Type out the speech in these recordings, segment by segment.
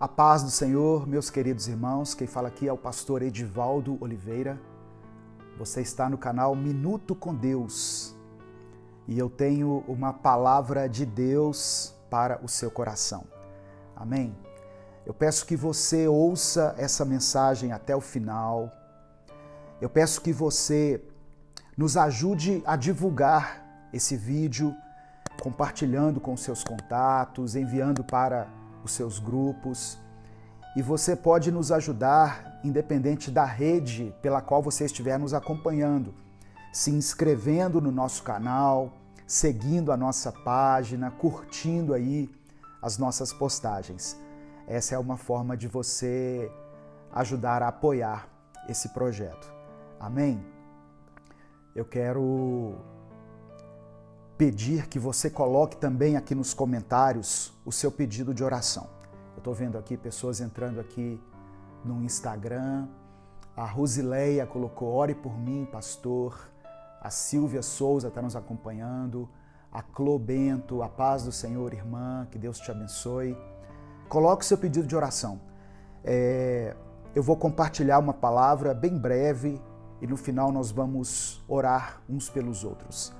A paz do Senhor, meus queridos irmãos, quem fala aqui é o pastor Edivaldo Oliveira. Você está no canal Minuto com Deus e eu tenho uma palavra de Deus para o seu coração. Amém? Eu peço que você ouça essa mensagem até o final. Eu peço que você nos ajude a divulgar esse vídeo, compartilhando com seus contatos, enviando para os seus grupos, e você pode nos ajudar, independente da rede pela qual você estiver nos acompanhando, se inscrevendo no nosso canal, seguindo a nossa página, curtindo aí as nossas postagens. Essa é uma forma de você ajudar a apoiar esse projeto. Amém? Eu quero pedir que você coloque também aqui nos comentários o seu pedido de oração. Eu estou vendo aqui pessoas entrando aqui no Instagram. A Rosileia colocou: ore por mim, pastor. A Silvia Souza está nos acompanhando. A Clô Bento: a paz do Senhor, irmã, que Deus te abençoe. Coloque o seu pedido de oração. Eu vou compartilhar uma palavra bem breve e no final nós vamos orar uns pelos outros.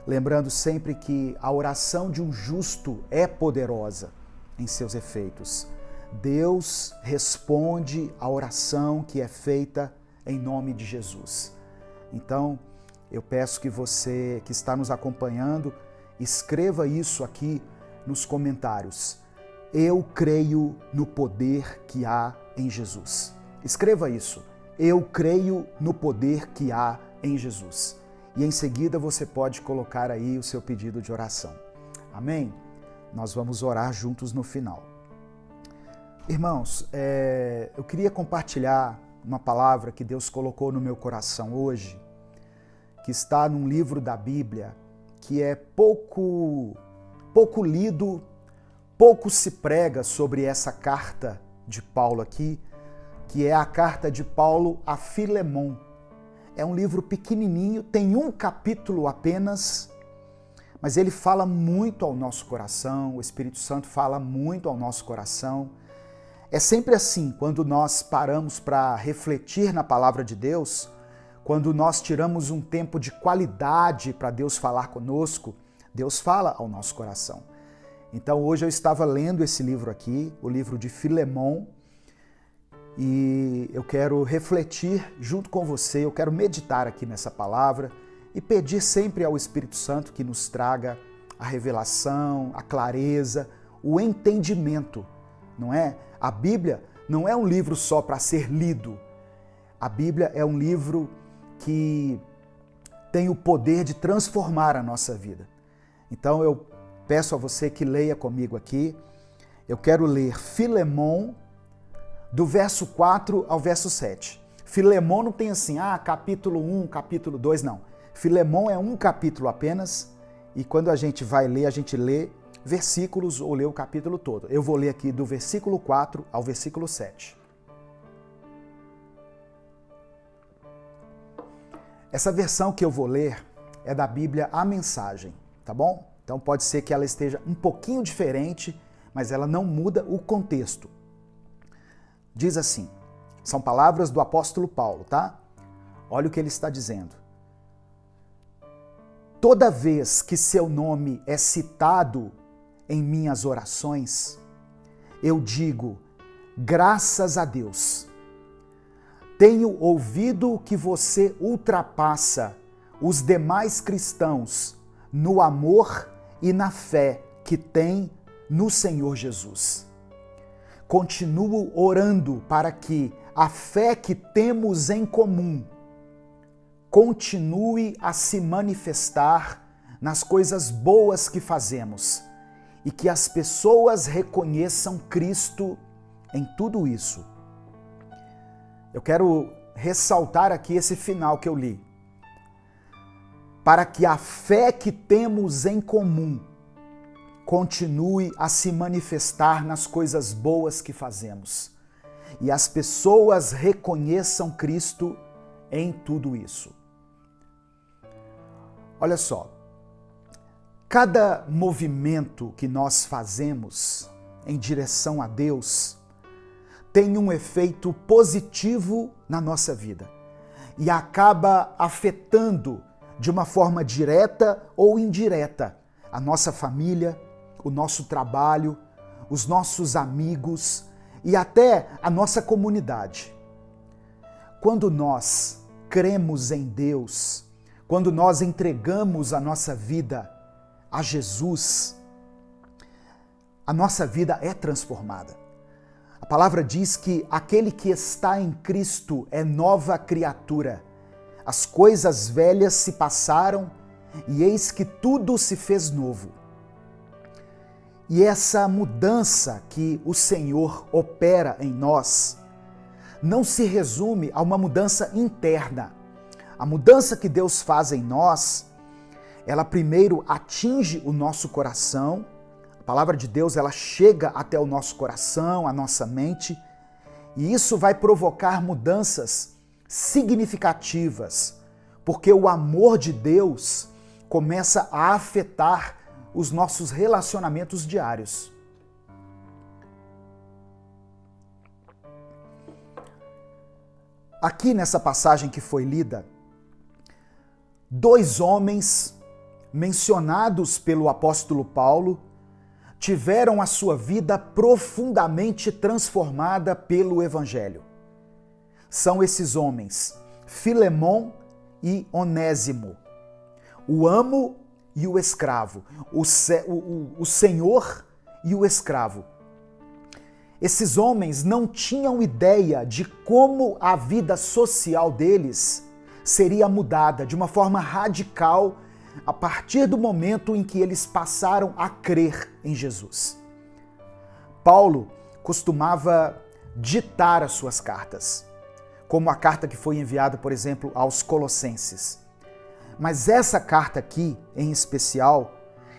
Lembrando sempre que a oração de um justo é poderosa em seus efeitos. Deus responde à oração que é feita em nome de Jesus. Então, eu peço que você que está nos acompanhando, escreva isso aqui nos comentários. Eu creio no poder que há em Jesus. Escreva isso. Eu creio no poder que há em Jesus. E em seguida você pode colocar aí o seu pedido de oração. Amém? Nós vamos orar juntos no final. Irmãos, eu queria compartilhar uma palavra que Deus colocou no meu coração hoje, que está num livro da Bíblia, que é pouco lido, pouco se prega sobre essa carta de Paulo aqui, que é a carta de Paulo a Filemon. É um livro pequenininho, tem um capítulo apenas, mas ele fala muito ao nosso coração, o Espírito Santo fala muito ao nosso coração. É sempre assim, quando nós paramos para refletir na palavra de Deus, quando nós tiramos um tempo de qualidade para Deus falar conosco, Deus fala ao nosso coração. Então hoje eu estava lendo esse livro aqui, o livro de Filemon, e eu quero refletir junto com você, eu quero meditar aqui nessa palavra e pedir sempre ao Espírito Santo que nos traga a revelação, a clareza, o entendimento, não é? A Bíblia não é um livro só para ser lido. A Bíblia é um livro que tem o poder de transformar a nossa vida. Então eu peço a você que leia comigo aqui. Eu quero ler Filemon, do verso 4 ao verso 7. Filemon não tem assim, capítulo 1, capítulo 2, não. Filemon é um capítulo apenas, e quando a gente vai ler, a gente lê versículos ou lê o capítulo todo. Eu vou ler aqui do versículo 4 ao versículo 7. Essa versão que eu vou ler é da Bíblia A Mensagem, tá bom? Então pode ser que ela esteja um pouquinho diferente, mas ela não muda o contexto. Diz assim, são palavras do apóstolo Paulo, tá? Olha o que ele está dizendo. Toda vez que seu nome é citado em minhas orações, eu digo, graças a Deus. Tenho ouvido que você ultrapassa os demais cristãos no amor e na fé que tem no Senhor Jesus. Continuo orando para que a fé que temos em comum continue a se manifestar nas coisas boas que fazemos e que as pessoas reconheçam Cristo em tudo isso. Eu quero ressaltar aqui esse final que eu li. Para que a fé que temos em comum continue a se manifestar nas coisas boas que fazemos e as pessoas reconheçam Cristo em tudo isso. Olha só, cada movimento que nós fazemos em direção a Deus tem um efeito positivo na nossa vida e acaba afetando de uma forma direta ou indireta a nossa família, o nosso trabalho, os nossos amigos e até a nossa comunidade. Quando nós cremos em Deus, quando nós entregamos a nossa vida a Jesus, a nossa vida é transformada. A palavra diz que aquele que está em Cristo é nova criatura. As coisas velhas se passaram e eis que tudo se fez novo. E essa mudança que o Senhor opera em nós não se resume a uma mudança interna. A mudança que Deus faz em nós, ela primeiro atinge o nosso coração. A palavra de Deus, ela chega até o nosso coração, a nossa mente, e isso vai provocar mudanças significativas, porque o amor de Deus começa a afetar os nossos relacionamentos diários. Aqui nessa passagem que foi lida, dois homens mencionados pelo apóstolo Paulo tiveram a sua vida profundamente transformada pelo Evangelho. São esses homens, Filemon e Onésimo, o amo e o escravo, o senhor e o escravo. Esses homens não tinham ideia de como a vida social deles seria mudada de uma forma radical a partir do momento em que eles passaram a crer em Jesus. Paulo costumava ditar as suas cartas, como a carta que foi enviada, por exemplo, aos Colossenses. Mas essa carta aqui, em especial,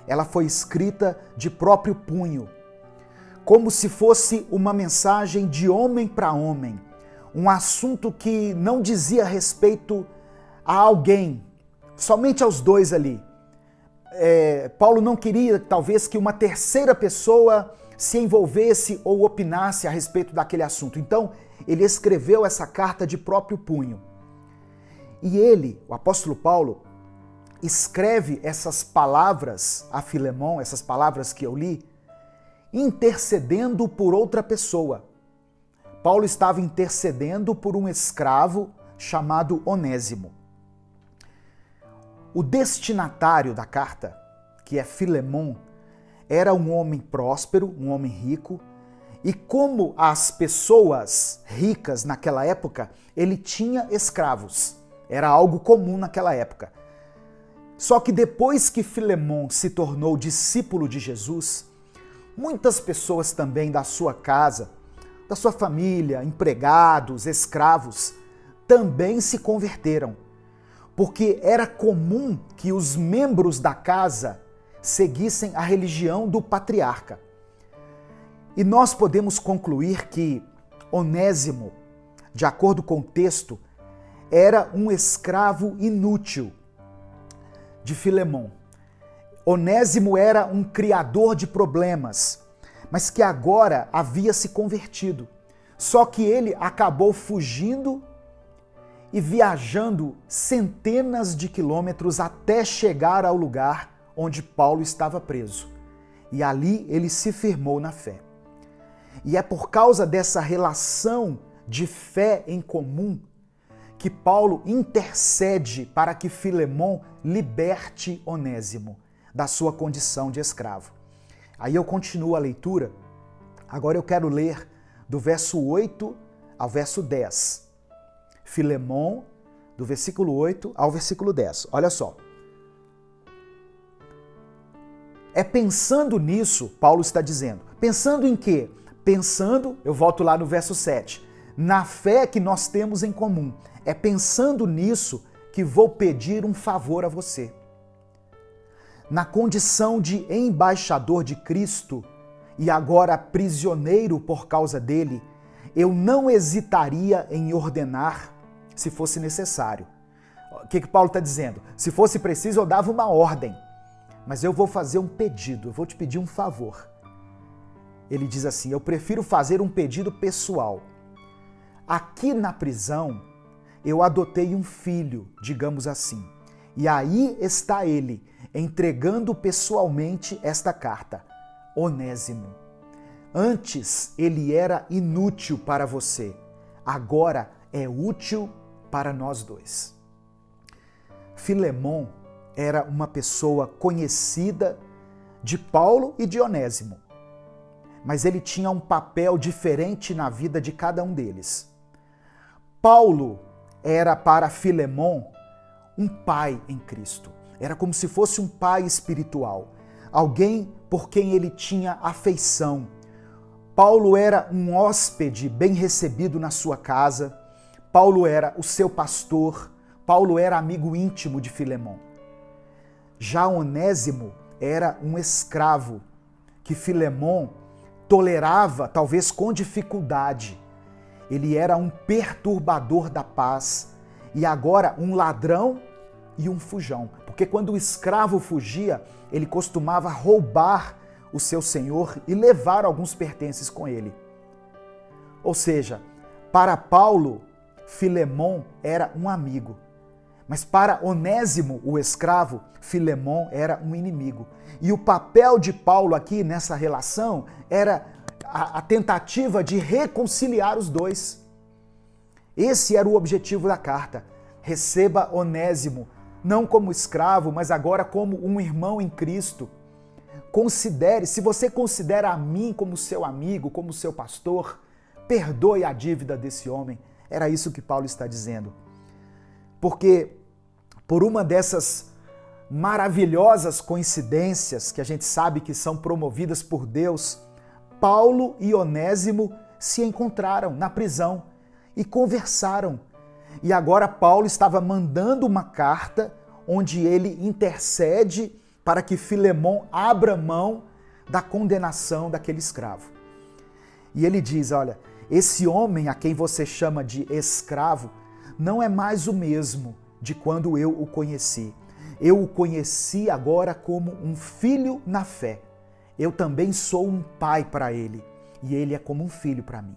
ela foi escrita de próprio punho, como se fosse uma mensagem de homem para homem, um assunto que não dizia respeito a alguém, somente aos dois ali. Paulo não queria, talvez, que uma terceira pessoa se envolvesse ou opinasse a respeito daquele assunto. Então, ele escreveu essa carta de próprio punho. E ele, o apóstolo Paulo, escreve essas palavras a Filemon, essas palavras que eu li, intercedendo por outra pessoa. Paulo estava intercedendo por um escravo chamado Onésimo. O destinatário da carta, que é Filemon, era um homem próspero, um homem rico, e como as pessoas ricas naquela época, ele tinha escravos. Era algo comum naquela época. Só que depois que Filemon se tornou discípulo de Jesus, muitas pessoas também da sua casa, da sua família, empregados, escravos, também se converteram, porque era comum que os membros da casa seguissem a religião do patriarca. E nós podemos concluir que Onésimo, de acordo com o texto, era um escravo inútil de Filemon. Onésimo era um criador de problemas, mas que agora havia se convertido. Só que ele acabou fugindo e viajando centenas de quilômetros até chegar ao lugar onde Paulo estava preso. E ali ele se firmou na fé. E é por causa dessa relação de fé em comum que Paulo intercede para que Filemon liberte Onésimo da sua condição de escravo. Aí eu continuo a leitura. Agora eu quero ler do verso 8 ao verso 10. Filemon, do versículo 8 ao versículo 10. Olha só. É pensando nisso, Paulo está dizendo. Pensando em quê? Pensando, eu volto lá no verso 7, na fé que nós temos em comum. É pensando nisso que vou pedir um favor a você. Na condição de embaixador de Cristo e agora prisioneiro por causa dele, eu não hesitaria em ordenar se fosse necessário. O que Paulo está dizendo? Se fosse preciso, eu dava uma ordem, mas eu vou fazer um pedido, eu vou te pedir um favor. Ele diz assim, eu prefiro fazer um pedido pessoal. aqui na prisão eu adotei um filho, digamos assim. E aí está ele, entregando pessoalmente esta carta. Onésimo. Antes ele era inútil para você, agora é útil para nós dois. Filemon era uma pessoa conhecida de Paulo e de Onésimo, mas ele tinha um papel diferente na vida de cada um deles. Paulo era para Filemon um pai em Cristo. Era como se fosse um pai espiritual, alguém por quem ele tinha afeição. Paulo era um hóspede bem recebido na sua casa. Paulo era o seu pastor. Paulo era amigo íntimo de Filemon. Já Onésimo era um escravo que Filemon tolerava, talvez com dificuldade. Ele era um perturbador da paz e agora um ladrão e um fujão. Porque quando o escravo fugia, ele costumava roubar o seu senhor e levar alguns pertences com ele. Ou seja, para Paulo, Filemon era um amigo. Mas para Onésimo, o escravo, Filemon era um inimigo. E o papel de Paulo aqui nessa relação era a tentativa de reconciliar os dois. Esse era o objetivo da carta. Receba Onésimo, não como escravo, mas agora como um irmão em Cristo. Considere, se você considera a mim como seu amigo, como seu pastor, perdoe a dívida desse homem. Era isso que Paulo está dizendo. Porque por uma dessas maravilhosas coincidências que a gente sabe que são promovidas por Deus, Paulo e Onésimo se encontraram na prisão e conversaram. E agora Paulo estava mandando uma carta onde ele intercede para que Filemon abra mão da condenação daquele escravo. E ele diz, olha, esse homem a quem você chama de escravo não é mais o mesmo de quando eu o conheci. Eu o conheci agora como um filho na fé. Eu também sou um pai para ele e ele é como um filho para mim.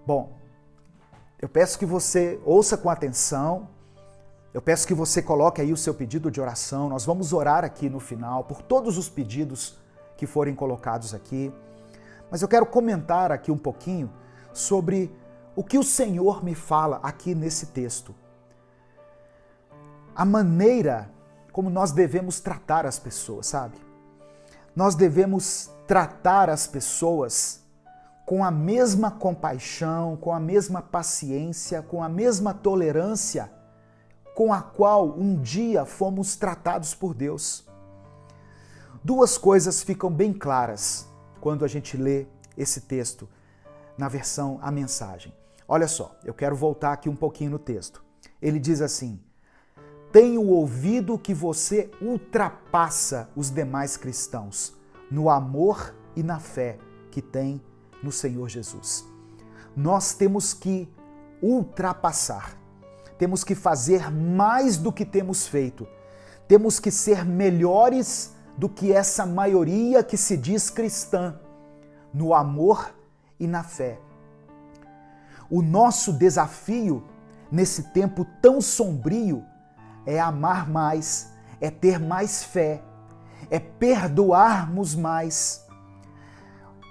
Bom, eu peço que você ouça com atenção, eu peço que você coloque aí o seu pedido de oração. Nós vamos orar aqui no final por todos os pedidos que forem colocados aqui. Mas eu quero comentar aqui um pouquinho sobre o que o Senhor me fala aqui nesse texto. A maneira como nós devemos tratar as pessoas, sabe? Nós devemos tratar as pessoas com a mesma compaixão, com a mesma paciência, com a mesma tolerância com a qual um dia fomos tratados por Deus. Duas coisas ficam bem claras quando a gente lê esse texto na versão A Mensagem. Olha só, eu quero voltar aqui um pouquinho no texto. Ele diz assim: tenho ouvido que você ultrapassa os demais cristãos no amor e na fé que tem no Senhor Jesus. Nós temos que ultrapassar, temos que fazer mais do que temos feito, temos que ser melhores do que essa maioria que se diz cristã, no amor e na fé. O nosso desafio nesse tempo tão sombrio é amar mais, é ter mais fé, é perdoarmos mais,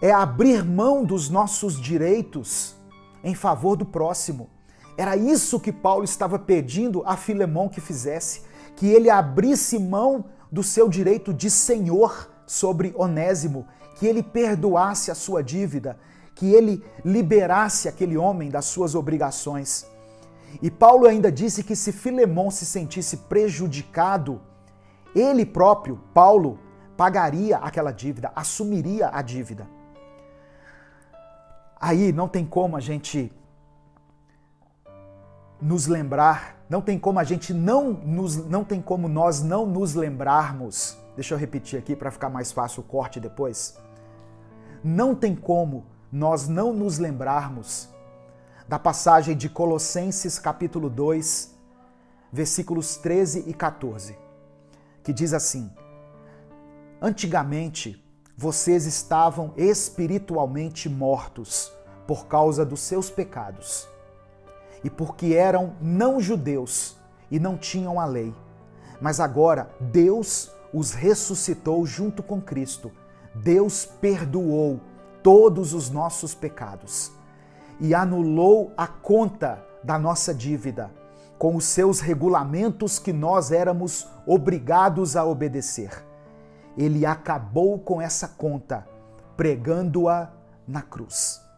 é abrir mão dos nossos direitos em favor do próximo. Era isso que Paulo estava pedindo a Filemon que fizesse, que ele abrisse mão do seu direito de senhor sobre Onésimo, que ele perdoasse a sua dívida, que ele liberasse aquele homem das suas obrigações. E Paulo ainda disse que se Filemon se sentisse prejudicado, ele próprio, Paulo, pagaria aquela dívida, assumiria a dívida. Aí não tem como a gente nos lembrar, não tem como nós não nos lembrarmos. Deixa eu repetir aqui para ficar mais fácil o corte depois. Não tem como nós não nos lembrarmos da passagem de Colossenses capítulo 2, versículos 13 e 14, que diz assim: antigamente vocês estavam espiritualmente mortos por causa dos seus pecados. E porque eram não judeus e não tinham a lei. Mas agora Deus os ressuscitou junto com Cristo. Deus perdoou todos os nossos pecados e anulou a conta da nossa dívida com os seus regulamentos que nós éramos obrigados a obedecer. Ele acabou com essa conta, pregando-a na cruz.